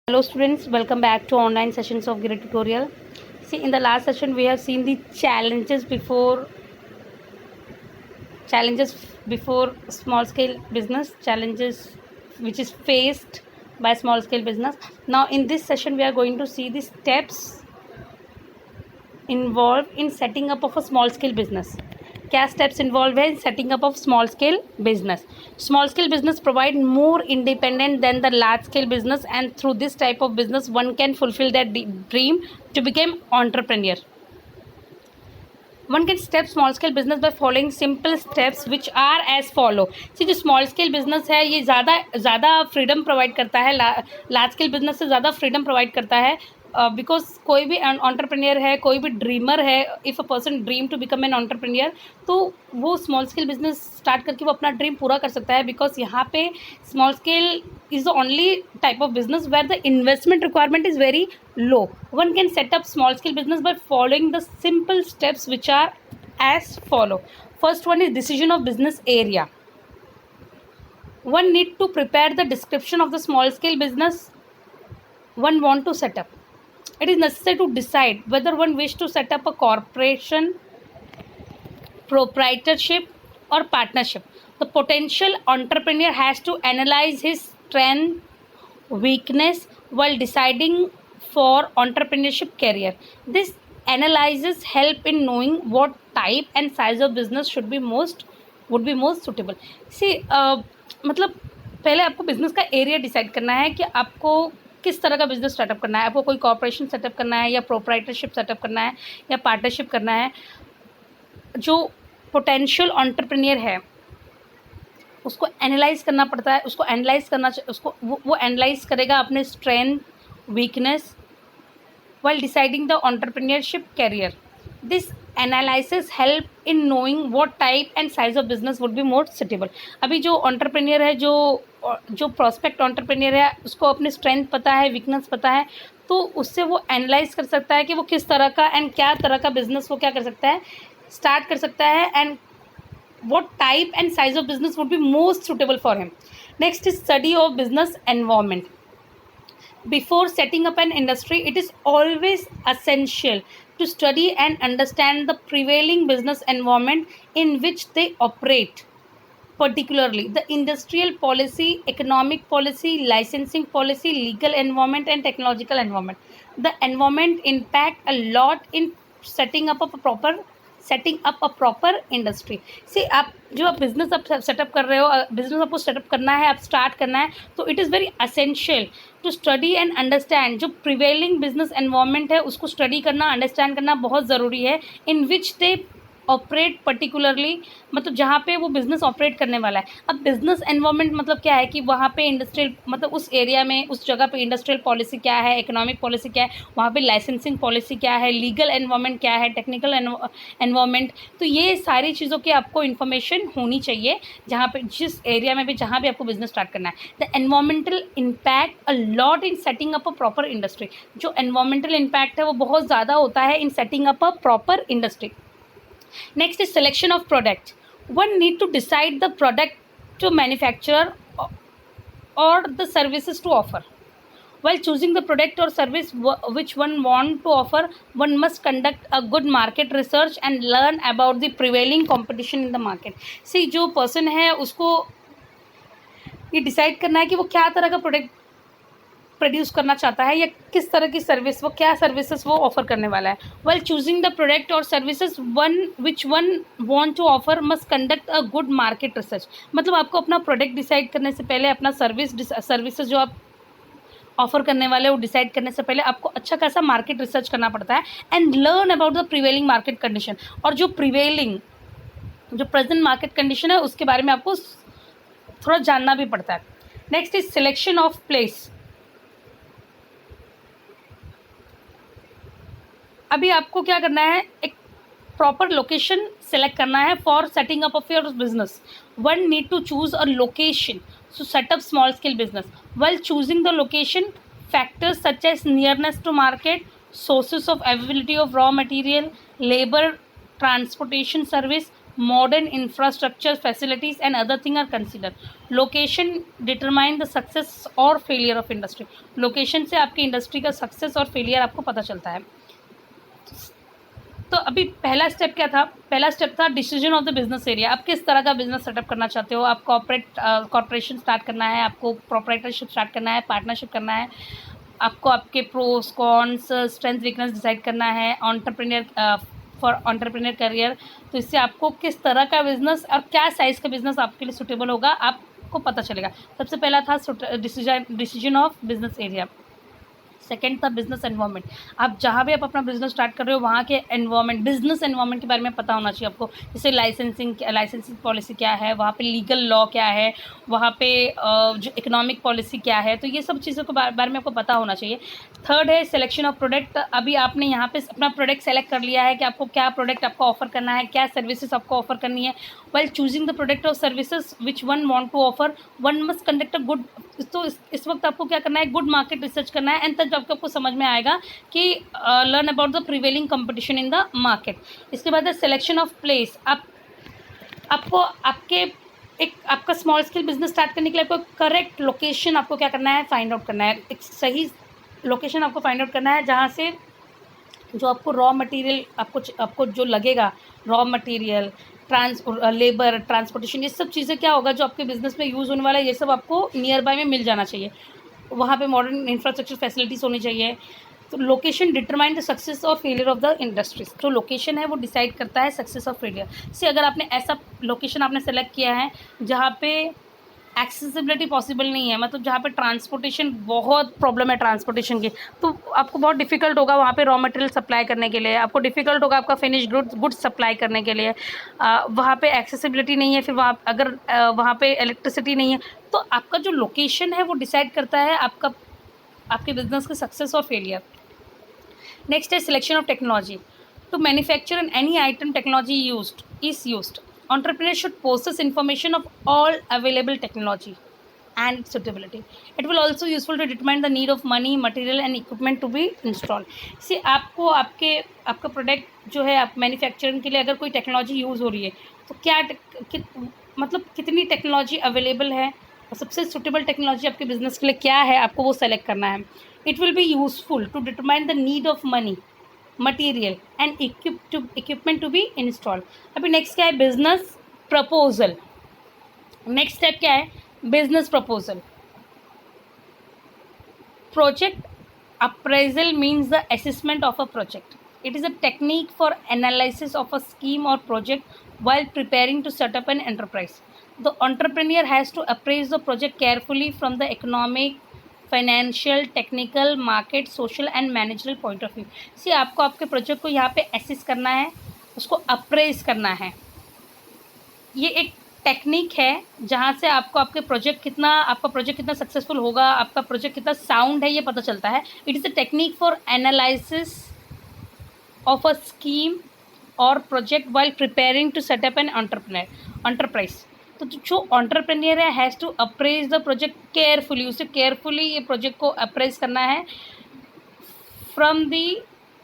Hello students, welcome back to online sessions of Grid tutorial. See, in the last session we have seen the challenges before small scale business, challenges which is faced by small scale business. Now in this session we are going to see the steps involved in setting up of a small scale business. क्या steps involve है in setting up of small scale business. Small scale business provide more independent than the large scale business, and through this type of business one can fulfill their dream to become entrepreneur. One can step small scale business by following simple steps which are as follow. See, जो small scale business है ये ज़्यादा freedom provide करता है, large scale business से ज़्यादा freedom provide करता है. बिकॉज कोई भी एंटरप्रेन्योर है, कोई भी ड्रीमर है, if a person dream to become an entrepreneur, तो वो स्मॉल स्केल बिजनेस स्टार्ट करके वो अपना ड्रीम पूरा कर सकता है. बिकॉज यहाँ पे small scale is the only type of business where the investment requirement is very low. One can set up small scale business by following the simple steps which are as follow. First one is decision of business area. One need to prepare the description of the small scale business one want to set up. It is necessary to decide whether one wish to set up a corporation, proprietorship or partnership. The potential entrepreneur has to analyze his strength, weakness while deciding for entrepreneurship career. This analysis help in knowing what type and size of business would be most suitable. See, मतलब पहले आपको business का area decide करना है कि आपको किस तरह का बिजनेस स्टार्टअप करना है. आपको कोई कॉर्पोरेशन सेटअप करना है या प्रोप्राइटरशिप सेटअप करना है या पार्टनरशिप करना है. जो पोटेंशियल एंटरप्रेन्योर है उसको एनालाइज करना पड़ता है. उसको एनालाइज करना उसको वो एनालाइज करेगा अपने strength, weakness while deciding the entrepreneurship career. This analysis help in knowing what type and size of business would be more suitable. अभी जो entrepreneur है, जो prospect entrepreneur है, उसको अपने strength पता है, weakness पता है, तो उससे वो analyze कर सकता है कि वो किस तरह का and क्या तरह का business वो क्या कर सकता है, start कर सकता है, and what type and size of business would be most suitable for him. Next is study of business environment. Before setting up an industry, it is always essential to study and understand the prevailing business environment in which they operate, particularly the industrial policy, economic policy, licensing policy, legal environment and technological environment. The environment impact a lot in setting up a proper industry. See, आप business आप setup कर रहे हो, business आपको setup करना है, आप start करना है, तो it is very essential to study and understand. जो प्रिवेलिंग बिजनेस एनवायरनमेंट है उसको स्टडी करना, अंडरस्टैंड करना बहुत ज़रूरी है. इन विच दे ऑपरेट पर्टिकुलरली, मतलब जहाँ पे वो बिज़नेस ऑपरेट करने वाला है. अब बिज़नेस एनवायरनमेंट मतलब क्या है कि वहाँ पे इंडस्ट्रियल, मतलब उस एरिया में, उस जगह पे इंडस्ट्रियल पॉलिसी क्या है, इकोनॉमिक पॉलिसी क्या है, वहाँ पे लाइसेंसिंग पॉलिसी क्या है, लीगल एनवायरनमेंट क्या है, टेक्निकल एनवायरनमेंट. तो ये सारी चीज़ों की आपको इन्फॉर्मेशन होनी चाहिए जहाँ पे, जिस एरिया में भी, जहाँ भी आपको बिजनेस स्टार्ट करना है. The environmental impact a lot in setting up a proper industry. जो एनवायरमेंटल इम्पैक्ट है वो बहुत ज़्यादा होता है in setting up a proper industry. Next is selection of product. One need to decide the product to manufacture or the services to offer. While choosing the product or service which one want to offer, one must conduct a good market research and learn about the prevailing competition in the market. See, जो person है उसको ये decide करना है कि वो क्या तरह का प्रोडक्ट प्रोड्यूस करना चाहता है या किस तरह की सर्विस, वो क्या सर्विसेज वो ऑफर करने वाला है. वेल चूजिंग द प्रोडक्ट और services which one want to offer must conduct a good market research. मतलब आपको अपना प्रोडक्ट डिसाइड करने से पहले, अपना सर्विसेज जो आप ऑफर करने वाले वो डिसाइड करने से पहले आपको अच्छा खासा मार्केट रिसर्च करना पड़ता है and learn about the prevailing market condition. और जो प्रेजेंट मार्केट कंडीशन है उसके बारे में आपको थोड़ा जानना भी पड़ता है. Next is selection of place. अभी आपको क्या करना है, एक प्रॉपर लोकेशन सेलेक्ट करना है for setting up of your business. One need to choose a location to setup small scale business. Well choosing the location, factors such as nearness to market, sources of availability of raw material, labour, transportation service, modern infrastructure, facilities and other thing are considered. Location determine the success or failure of industry. Location से आपकी industry का success और failure आपको पता चलता है. तो अभी पहला स्टेप क्या था? पहला स्टेप था decision of the business area. आप किस तरह का बिजनेस सेटअप करना चाहते हो? आप कॉर्पोरेशन स्टार्ट करना है, आपको प्रोप्राइटरशिप स्टार्ट करना है, पार्टनरशिप करना है, आपको आपके pros cons strength weakness decide करना है, फॉर एंटरप्रेन्योर करियर. तो इससे आपको किस तरह का बिजनेस और क्या साइज़ का बिजनेस आपके लिए सूटेबल होगा आपको पता चलेगा. सबसे पहला था decision of business area. Second था बिजनेस एनवायरनमेंट. आप जहाँ भी आप अपना बिजनेस स्टार्ट कर रहे हो वहाँ के एनवायरनमेंट, बिजनेस एनवायरनमेंट के बारे में पता होना चाहिए आपको. जैसे लाइसेंसिंग पॉलिसी क्या है, वहाँ पे लीगल लॉ क्या है, वहाँ पे जो इकोनॉमिक पॉलिसी क्या है. तो ये सब चीज़ों के बारे में आपको पता होना चाहिए. थर्ड है सिलेक्शन ऑफ प्रोडक्ट. अभी आपने यहाँ पे अपना प्रोडक्ट सेलेक्ट कर लिया है कि आपको क्या प्रोडक्ट आपको ऑफर करना है, क्या सर्विसेज आपको ऑफर करनी है. वाइल चूजिंग द प्रोडक्ट और services which one want to offer, one must conduct a good. तो इस वक्त आपको क्या करना है? गुड मार्केट रिसर्च करना है. एंड तब आपको समझ में आएगा कि learn about the prevailing competition in the market. इसके बाद है सिलेक्शन ऑफ प्लेस. आपको आपका स्मॉल स्केल बिजनेस स्टार्ट करने के लिए आपको करेक्ट लोकेशन आपको क्या करना है? फाइंड आउट करना है. एक सही लोकेशन आपको फाइंड आउट करना है जहाँ से जो आपको रॉ मटेरियल आपको जो लगेगा, रॉ मटेरियल, लेबर, ट्रांसपोर्टेशन, ये सब चीज़ें क्या होगा जो आपके बिज़नेस में यूज़ होने वाला है, ये सब आपको नियर बाय में मिल जाना चाहिए. वहाँ पे मॉडर्न इंफ्रास्ट्रक्चर फैसिलिटीज़ होनी चाहिए. तो लोकेशन डिटरमाइन द सक्सेस और फेलियर ऑफ द इंडस्ट्रीज. जो लोकेशन है वो डिसाइड करता है सक्सेस और फेलियर से. अगर आपने ऐसा लोकेशन आपने सेलेक्ट किया है जहाँ पे एक्सेसिबिलिटी पॉसिबल नहीं है, मतलब जहाँ पे ट्रांसपोर्टेशन बहुत प्रॉब्लम है ट्रांसपोर्टेशन की, तो आपको बहुत डिफ़िकल्ट होगा वहाँ पे रॉ मटेरियल सप्लाई करने के लिए. आपको डिफ़िकल्ट होगा आपका फिनिश गुड्स सप्लाई करने के लिए. वहाँ पे एक्सेसिबिलिटी नहीं है. फिर वहाँ पे इलेक्ट्रिसिटी नहीं है. तो आपका जो लोकेशन है वो डिसाइड करता है आपके बिजनेस के सक्सेस और फेलियर. नेक्स्ट है selection of technology. To manufacture any item technology used. Entrepreneurs should possess information of all available technology and suitability. It will also useful to determine the need of money, material and equipment to be installed. See, आपको आपका product जो है आप manufacturing के लिए अगर कोई technology use हो रही है तो मतलब कितनी टेक्नोलॉजी अवेलेबल है और सबसे सुटेबल टेक्नोलॉजी आपके बिजनेस के लिए क्या है, आपको वो सेलेक्ट करना है. It will be useful to determine the need of money, material and equipment to be install. अभी नेक्स्ट क्या है? Business proposal. नेक्स्ट स्टेप क्या है? Business proposal. Project appraisal means the assessment of a project. It is a technique for analysis of a scheme और project while preparing to set up an enterprise. The entrepreneur has to appraise the project carefully from the economic, financial, technical, market, social and managerial point of view. See आपको आपके project को यहाँ पे assess करना है, उसको apprise करना है. ये एक टेक्निक है जहाँ से आपको आपका प्रोजेक्ट कितना सक्सेसफुल होगा, आपका प्रोजेक्ट कितना साउंड है, ये पता चलता है. It is a technique for analysis of a scheme और project while preparing to set up an enterprise. तो जो एंटरप्रेन्योर है has to appraise the project carefully. उसे केयरफुली ये प्रोजेक्ट को अप्रेज करना है from the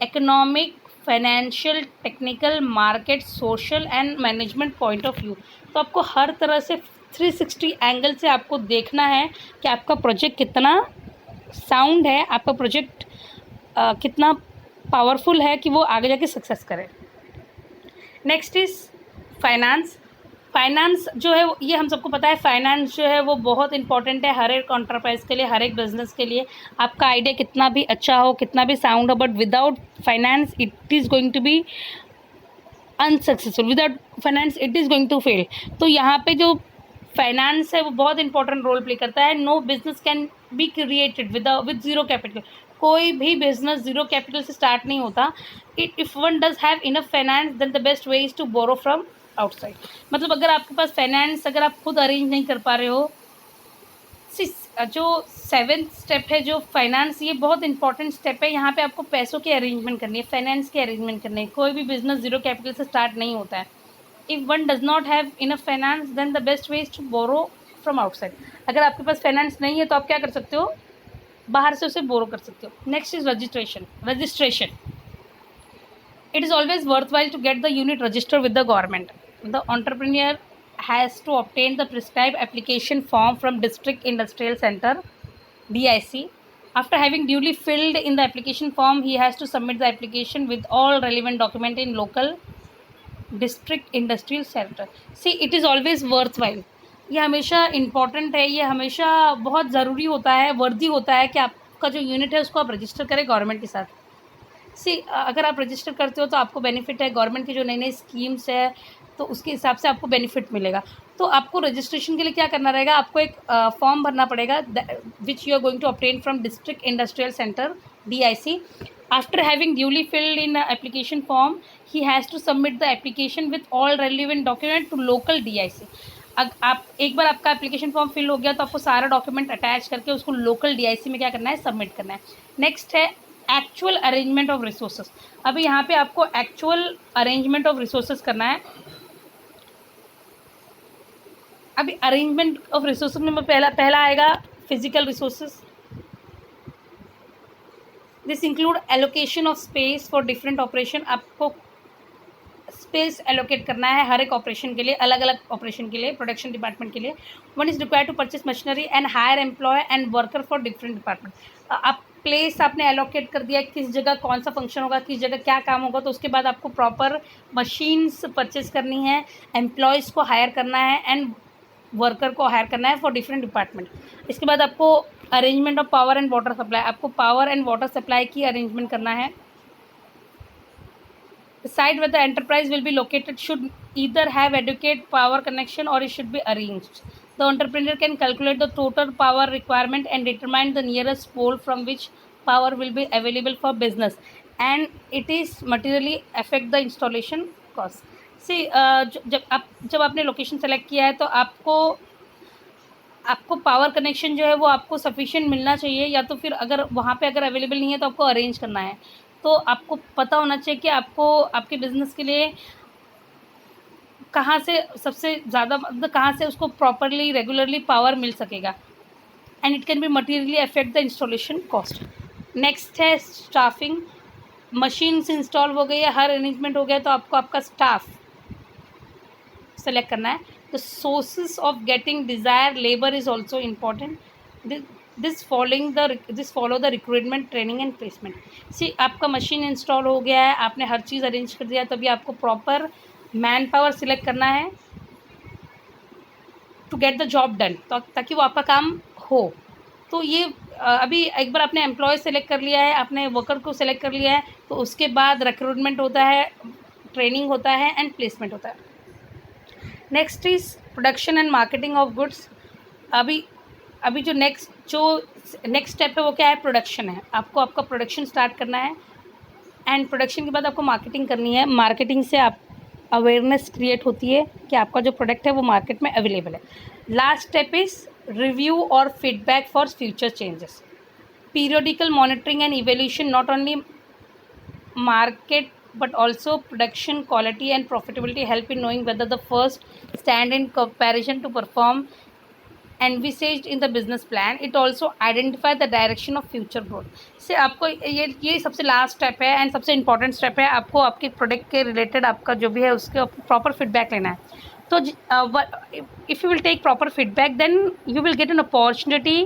economic, financial, technical, market, social and management point of view. तो आपको हर तरह से 360 एंगल से आपको देखना है कि आपका प्रोजेक्ट कितना साउंड है, आपका प्रोजेक्ट कितना पावरफुल है कि वो आगे जाके सक्सेस करे. Next is finance. फाइनेंस जो है ये हम सबको पता है, फाइनेंस जो है वो बहुत इंपॉर्टेंट है हर एक एंटरप्राइज के लिए, हर एक बिजनेस के लिए. आपका आइडिया कितना भी अच्छा हो, कितना भी साउंड हो, but without finance it is going to be unsuccessful. Without finance it is going to fail. तो यहाँ पे जो फाइनेंस है वो बहुत इंपॉर्टेंट रोल प्ले करता है. No business can be created with zero capital. कोई भी बिजनेस ज़ीरो कैपिटल से स्टार्ट नहीं होता. If one does have enough finance then the best way is to borrow from outside. मतलब अगर आपके पास फाइनेंस अगर आप खुद अरेंज नहीं कर पा रहे हो, जो 7th स्टेप है जो फाइनेंस, ये बहुत इंपॉर्टेंट स्टेप है. यहाँ पे आपको पैसों की अरेंजमेंट करनी है, फाइनेंस की अरेंजमेंट करनी है. कोई भी बिजनेस ज़ीरो कैपिटल से स्टार्ट नहीं होता है. If one does not have enough finance then the best way is to borrow from outside. अगर आपके पास फाइनेंस नहीं है तो आप क्या कर सकते हो? बाहर से उसे बोरो कर सकते हो. Next is registration. It is always worthwhile to get the unit registered with the government. the entrepreneur has to obtain the prescribed application form from District Industrial Center DIC. After having duly filled in the application form, he has to submit the application with all relevant document in local district industrial center. See, it is always worthwhile. ये हमेशा important है, ये हमेशा बहुत ज़रूरी होता है, वर्दी होता है कि आपका जो यूनिट है उसको आप रजिस्टर करें गवर्नमेंट के साथ। सी अगर आप रजिस्टर करते हो तो आपको बेनिफिट है, गवर्नमेंट की जो नई नई स्कीम्स है तो उसके हिसाब से आपको बेनिफिट मिलेगा। तो आपको रजिस्ट्रेशन के लिए क्या करना रहेगा, आपको एक फॉर्म भरना पड़ेगा which you are going to obtain from district industrial centre DIC. After having duly filled in the application form, he has to submit the application with all relevant document to local DIC. आप एक बार आपका application form fill हो गया तो आपको सारा document attach करके उसको लोकल DIC में क्या करना है, सबमिट करना है। नेक्स्ट है एक्चुअल अरेंजमेंट ऑफ रिसोर्सेज। अभी यहाँ पे आपको एक्चुअल अरेंजमेंट ऑफ रिसोर्सेज करना है। अभी अरेंजमेंट ऑफ रिसोर्सेज में पहला आएगा physical resources. This include allocation of space for different operation. आपको स्पेस एलोकेट करना है हर एक ऑपरेशन के लिए, अलग अलग ऑपरेशन के लिए, प्रोडक्शन डिपार्टमेंट के लिए। One is required to purchase machinery and hire employ and worker for different department. आप प्लेस आपने एलोकेट कर दिया, किस जगह कौन सा फंक्शन होगा, किस जगह क्या काम होगा, तो उसके बाद आपको प्रॉपर मशीन्स परचेस करनी है, एम्प्लॉयज़ को हायर करना है एंड वर्कर को हायर करना है फॉर डिफरेंट डिपार्टमेंट। इसके बाद आपको arrangement of power and water supply, आपको पावर एंड वाटर सप्लाई की अरेंजमेंट करना है। The site where the enterprise will be located should either have adequate power connection or it should be arranged. The entrepreneur can calculate the total power requirement and determine the nearest pole from which power will be available for business, and it is materially affect the installation cost. See, जब आपने location select किया है तो आपको power connection जो है वो आपको सफिशिएंट मिलना चाहिए, या तो फिर अगर वहाँ पे अगर अवेलेबल नहीं है तो आपको अरेंज करना है। तो आपको पता होना चाहिए कि आपको आपके बिज़नेस के लिए कहाँ से सबसे ज़्यादा, मतलब कहाँ से उसको प्रॉपरली रेगुलरली पावर मिल सकेगा, and it can be materially affect the installation cost. Next है स्टाफिंग। मशीन्स इंस्टॉल हो गई है, हर अरेंजमेंट हो गया, तो आपको आपका स्टाफ सेलेक्ट करना है। The sources of getting desire labour is also important. This follow the recruitment, training and placement. See आपका मशीन इंस्टॉल हो गया है, आपने हर चीज़ अरेंज कर दिया, तभी आपको प्रॉपर मैन पावर सिलेक्ट करना है to get the job done, ताकि वो आपका काम हो। तो ये अभी एक बार आपने एम्प्लॉय सेलेक्ट कर लिया है, आपने वर्कर को सेलेक्ट कर लिया है, तो उसके बाद रिक्रूटमेंट होता है, ट्रेनिंग होता है एंड प्लेसमेंट होता है। Next is production and marketing of goods. अभी जो नेक्स्ट स्टेप है वो क्या है, प्रोडक्शन है। आपको आपका प्रोडक्शन स्टार्ट करना है, एंड प्रोडक्शन के बाद आपको मार्केटिंग करनी है। मार्केटिंग से आप अवेयरनेस क्रिएट होती है कि आपका जो प्रोडक्ट है वो मार्केट में अवेलेबल है। लास्ट स्टेप इज़ रिव्यू और feedback for future changes. Periodical monitoring and evaluation not only market but also production quality and profitability help in knowing whether the first stand in comparison to perform envisaged in the business plan. It also identify the direction of future growth. से आपको ये सबसे last step है and सबसे important step है। आपको आपके product के रिलेटेड आपका जो भी है उसके प्रॉपर फीडबैक लेना है। तो if you will take proper feedback then you will get an opportunity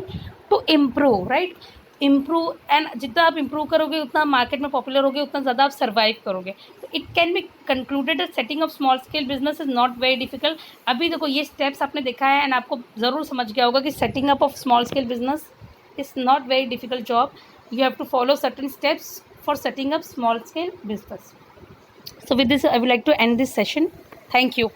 to improve, right, improve. And जितना आप इम्प्रूव करोगे उतना मार्केट में पॉपुलर होगे, उतना ज़्यादा आप सर्वाइव करोगे। तो it can be concluded setting of small scale business is not very difficult. अभी देखो ये स्टेप्स आपने देखा है एंड आपको ज़रूर समझ गया होगा कि setting up of small scale business is not very difficult job. You have to follow certain steps for setting up small scale business. So with this I would like to end this session. Thank you.